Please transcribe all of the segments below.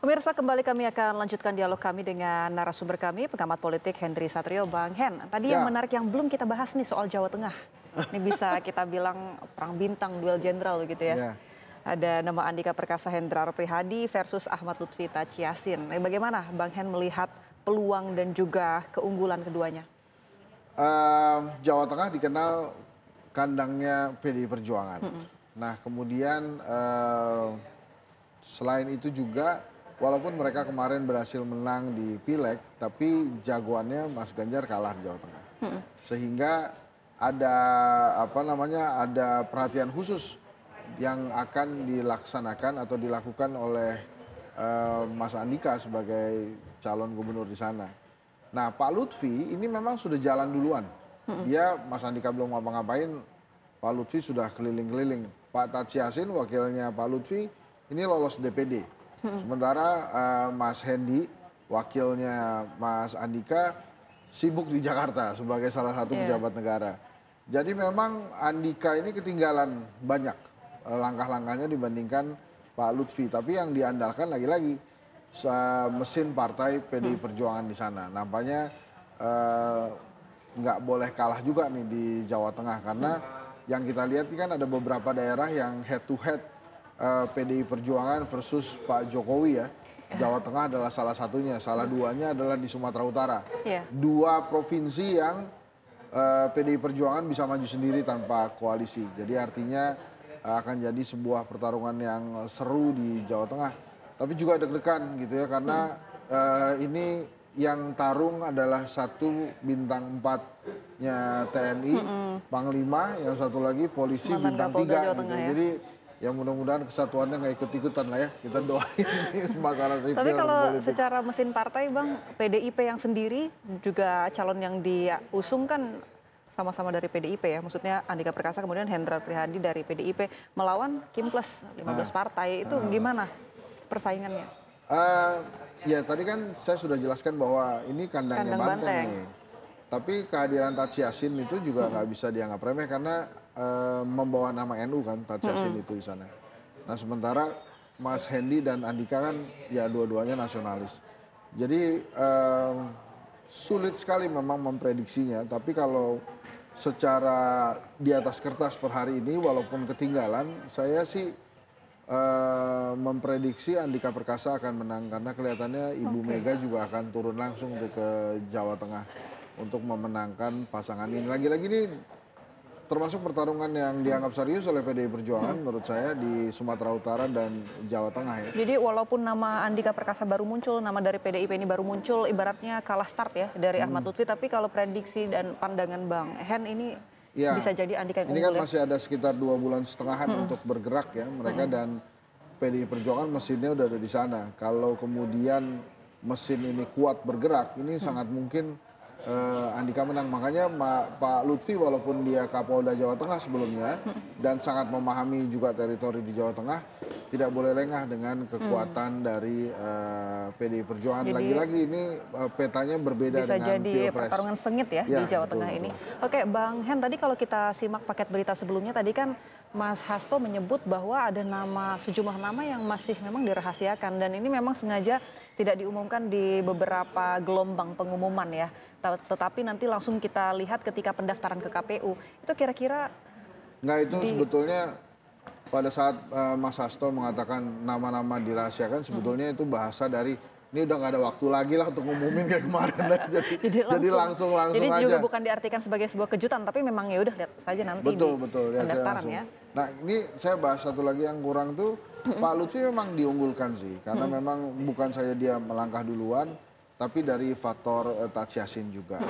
Pemirsa, kembali kami akan lanjutkan dialog kami dengan narasumber kami, pengamat politik Henry Satrio. Bang Hen, tadi yang Ya, menarik yang belum kita bahas nih soal Jawa Tengah. Ini bisa kita bilang perang bintang, duel jenderal gitu ya. ya. Ada nama Andika Perkasa Hendrar Prihadi versus Ahmad Lutfi Taci Yassin. Bagaimana Bang Hen melihat peluang dan juga keunggulan keduanya? Jawa Tengah dikenal kandangnya PDI Perjuangan. Nah, kemudian selain itu juga, walaupun mereka kemarin berhasil menang di Pileg, tapi jagoannya Mas Ganjar kalah di Jawa Tengah. Sehingga ada ada perhatian khusus yang akan dilaksanakan atau dilakukan oleh Mas Andika sebagai calon gubernur di sana. Nah, Pak Lutfi ini memang sudah jalan duluan. Dia, Mas Andika belum ngapa-ngapain, Pak Lutfi sudah keliling-keliling. Pak Taci Yassin, wakilnya Pak Lutfi, ini lolos DPD. Sementara Mas Hendi, wakilnya Mas Andika, sibuk di Jakarta sebagai salah satu pejabat negara. Jadi memang Andika ini ketinggalan banyak langkah-langkahnya dibandingkan Pak Lutfi. Tapi yang diandalkan lagi-lagi mesin partai PDI Perjuangan di sana. Nampaknya nggak boleh kalah juga nih di Jawa Tengah, karena yang kita lihat ini kan ada beberapa daerah yang head to head PDI Perjuangan versus Pak Jokowi ya. Jawa Tengah adalah salah satunya, salah duanya adalah di Sumatera Utara. Dua provinsi yang PDI Perjuangan bisa maju sendiri tanpa koalisi. Jadi artinya akan jadi sebuah pertarungan yang seru di Jawa Tengah. Tapi juga deg-degan gitu ya, karena ini yang tarung adalah satu bintang 4-nya TNI, Panglima, yang satu lagi polisi bintang 3 gitu. Ya. Jadi ya mudah-mudahan kesatuannya nggak ikut-ikutan lah ya. Kita doain masalah sipil. Tapi kalau politik. secara mesin partai Bang, PDIP yang sendiri juga calon yang diusung kan sama-sama dari PDIP ya. Maksudnya Andika Perkasa kemudian Hendrar Prihadi dari PDIP melawan Kim plus 15 partai. Itu gimana persaingannya? Ya tadi kan saya sudah jelaskan bahwa ini kandangnya Banteng nih. Tapi kehadiran Taci Yassin itu juga nggak bisa dianggap remeh, karena membawa nama NU kan Taci Yassin itu di sana. Nah, sementara Mas Hendi dan Andika kan ya dua-duanya nasionalis. Jadi sulit sekali memang memprediksinya. Tapi kalau secara di atas kertas per hari ini, walaupun ketinggalan, saya sih memprediksi Andika Perkasa akan menang, karena kelihatannya Ibu Mega juga akan turun langsung tuh ke Jawa Tengah untuk memenangkan pasangan ini. Lagi-lagi ini termasuk pertarungan yang dianggap serius oleh PDI Perjuangan menurut saya di Sumatera Utara dan Jawa Tengah ya. Jadi walaupun nama Andika Perkasa baru muncul, nama dari PDIP ini baru muncul, ibaratnya kalah start ya dari Ahmad Lutfi. Tapi kalau prediksi dan pandangan Bang Hen ini Ya, bisa jadi Andika yang ini unggul kan masih ada sekitar 2,5 bulan untuk bergerak ya mereka, dan PDI Perjuangan mesinnya udah ada di sana. Kalau kemudian mesin ini kuat bergerak, ini sangat mungkin Andika menang. Makanya Pak Lutfi walaupun dia Kapolda Jawa Tengah sebelumnya dan sangat memahami juga teritori di Jawa Tengah, tidak boleh lengah dengan kekuatan dari PDI Perjuangan. Lagi-lagi ini petanya berbeda bisa dengan jadi Pilpres. pertarungan sengit ya di Jawa Tengah ini. Oke, Bang Hen, tadi kalau kita simak paket berita sebelumnya tadi kan Mas Hasto menyebut bahwa ada sejumlah nama yang masih memang dirahasiakan, dan ini memang sengaja tidak diumumkan di beberapa gelombang pengumuman ya. Tetapi nanti langsung kita lihat ketika pendaftaran ke KPU. Itu kira-kira Nggak, itu sebetulnya pada saat Mas Hasto mengatakan nama-nama dirahasiakan, sebetulnya itu bahasa dari ini udah nggak ada waktu lagi lah untuk ngumumin kayak kemarin. Jadi langsung jadi aja. juga bukan diartikan sebagai sebuah kejutan, tapi memang ya udah lihat saja nanti Betul, di ya, pendaftaran ya. Nah, ini saya bahas satu lagi yang kurang tuh, Pak Lutfi memang diunggulkan sih, karena memang bukan saja dia melangkah duluan, tapi dari faktor Taci Yassin juga.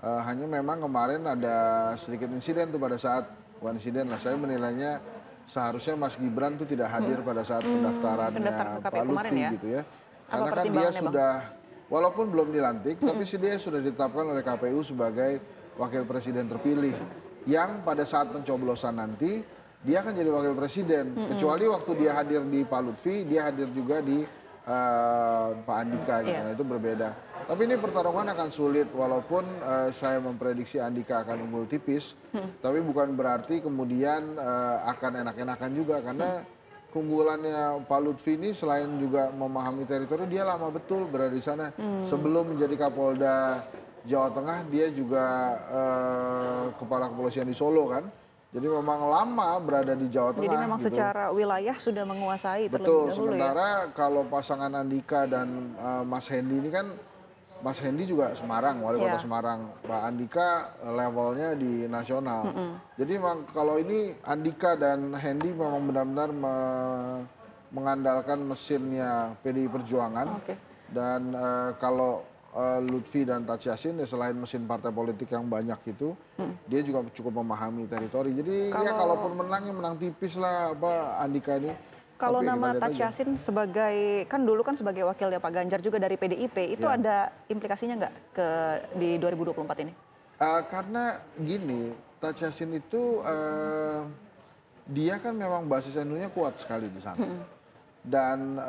Hanya memang kemarin ada sedikit insiden tuh pada saat, bukan insiden lah, saya menilainya seharusnya Mas Gibran tuh tidak hadir pada saat pendaftarannya Pak Lutfi ya? gitu ya. Karena kan dia sudah, walaupun belum dilantik, tapi dia sudah ditetapkan oleh KPU sebagai wakil presiden terpilih. Yang pada saat pencoblosan nanti, dia akan jadi wakil presiden. Kecuali waktu dia hadir di Pak Lutfi, dia hadir juga di Pak Andika gitu. Nah, itu berbeda. Tapi ini pertarungan akan sulit, walaupun saya memprediksi Andika akan unggul tipis, tapi bukan berarti kemudian akan enak-enakan juga, karena keunggulannya Pak Lutfi ini selain juga memahami teritori, dia lama betul berada di sana. Sebelum menjadi Kapolda Jawa Tengah, dia juga kepala kepolisian di Solo kan. Jadi memang lama berada di Jawa Jadi Tengah memang gitu. secara wilayah sudah menguasai terlebih Betul, dahulu ya. sementara kalau pasangan Andika dan Mas Hendi ini kan, Mas Hendi juga Semarang, wali kota Iya. Semarang. Pak Andika levelnya di nasional. Jadi memang kalau ini Andika dan Hendi memang benar-benar mengandalkan mesinnya PDI Perjuangan. Oke. Dan kalau Lutfi dan Taj Yassin ya selain mesin partai politik yang banyak itu, dia juga cukup memahami teritori. Jadi ya kalaupun menang ya menang tipis lah apa Andika ini. Kalau Tapi ya kita nama lihat Taj aja. Yassin sebagai, kan dulu kan sebagai wakilnya Pak Ganjar juga dari PDIP, itu Ya. ada implikasinya nggak di 2024 ini? Karena gini, Taj Yassin itu dia kan memang basis NU-nya kuat sekali di sana. Dan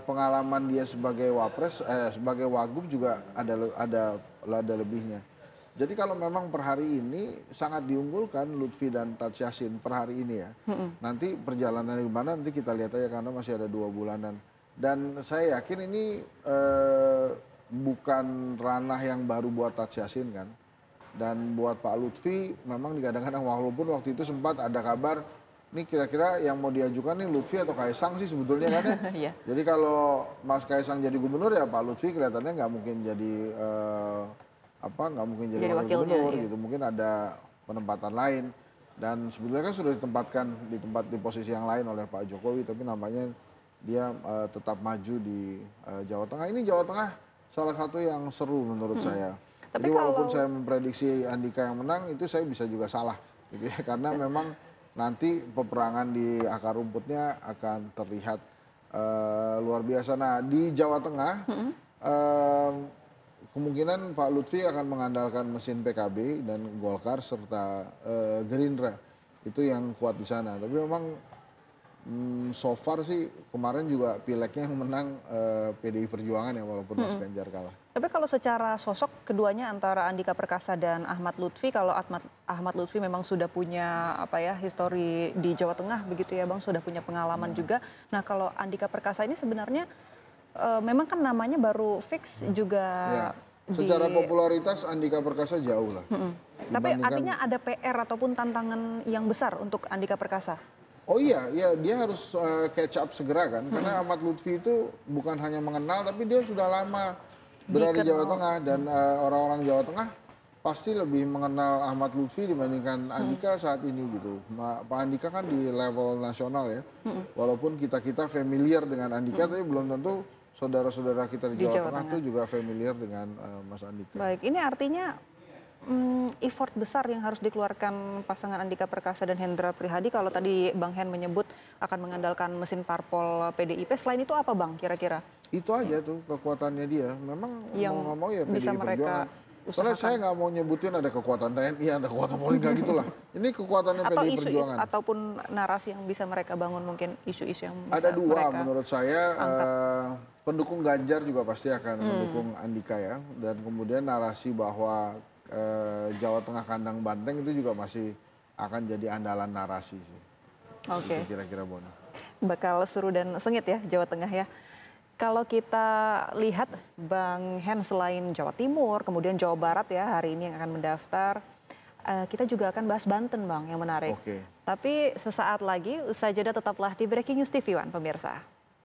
pengalaman dia sebagai wapres, sebagai wagub juga ada lebihnya. Jadi kalau memang per hari ini sangat diunggulkan Lutfi dan Taj Yassin per hari ini ya. Nanti perjalanan gimana nanti kita lihat aja karena masih ada 2 bulanan. Dan saya yakin ini bukan ranah yang baru buat Taj Yassin kan. Dan buat Pak Lutfi memang kadang-kadang walaupun waktu itu sempat ada kabar ini kira-kira yang mau diajukan nih Lutfi atau Kaisang sih sebetulnya kan ya. Iya. Jadi kalau Mas Kaisang jadi gubernur ya Pak Lutfi kelihatannya nggak mungkin jadi nggak mungkin jadi wakil wakilnya, gubernur iya. gitu. Mungkin ada penempatan lain. Dan sebetulnya kan sudah ditempatkan di posisi yang lain oleh Pak Jokowi, tapi nampaknya dia tetap maju di Jawa Tengah. Ini Jawa Tengah salah satu yang seru menurut saya. Tapi Jadi walaupun kalau- saya memprediksi Andika yang menang, itu saya bisa juga salah, gitu ya. Karena memang nanti peperangan di akar rumputnya akan terlihat luar biasa. Nah di Jawa Tengah kemungkinan Pak Lutfi akan mengandalkan mesin PKB dan Golkar serta Gerindra. Itu yang kuat di sana. Tapi memang so far sih kemarin juga pileknya yang menang PDI Perjuangan ya walaupun Mas Ganjar kalah. Tapi kalau secara sosok keduanya antara Andika Perkasa dan Ahmad Lutfi, kalau Ahmad Lutfi memang sudah punya histori di Jawa Tengah begitu ya Bang, sudah punya pengalaman juga. Nah kalau Andika Perkasa ini sebenarnya memang kan namanya baru fix juga Ya. Secara popularitas Andika Perkasa jauh lah. Tapi Dibandingkan- artinya ada PR ataupun tantangan yang besar untuk Andika Perkasa. Oh iya, dia harus catch up segera kan, karena Ahmad Lutfi itu bukan hanya mengenal, tapi dia sudah lama berada di Jawa Tengah dan orang-orang Jawa Tengah pasti lebih mengenal Ahmad Lutfi dibandingkan Andika saat ini gitu. Pak Andika kan di level nasional ya, walaupun kita familiar dengan Andika, tapi belum tentu saudara-saudara kita di Jawa Tengah tuh juga familiar dengan Mas Andika. Baik, ini artinya effort besar yang harus dikeluarkan pasangan Andika Perkasa dan Hendra Prihadi. Kalau tadi Bang Hen menyebut akan mengandalkan mesin parpol PDIP, selain itu apa Bang kira-kira? Itu aja tuh kekuatannya dia. Memang Yang mau nggak mau ya bisa PDI mereka Perjuangan. Soalnya saya nggak mau nyebutin ada kekuatan TNI, ada kekuatan Polri, nggak gitu lah. Ini kekuatannya Atau PDI isu-isu Perjuangan. ataupun narasi yang bisa mereka bangun, mungkin isu-isu yang bisa Ada dua mereka menurut saya. Pendukung Ganjar juga pasti akan mendukung Andika ya. Dan kemudian narasi bahwa Jawa Tengah kandang banteng itu juga masih akan jadi andalan narasi sih. Oke. Itu kira-kira Boni. Bakal seru dan sengit ya Jawa Tengah ya. Kalau kita lihat Bang Hen, selain Jawa Timur, kemudian Jawa Barat ya hari ini yang akan mendaftar, kita juga akan bahas Banten Bang yang menarik. Oke. Tapi sesaat lagi usai jeda tetaplah di Breaking News TV One pemirsa.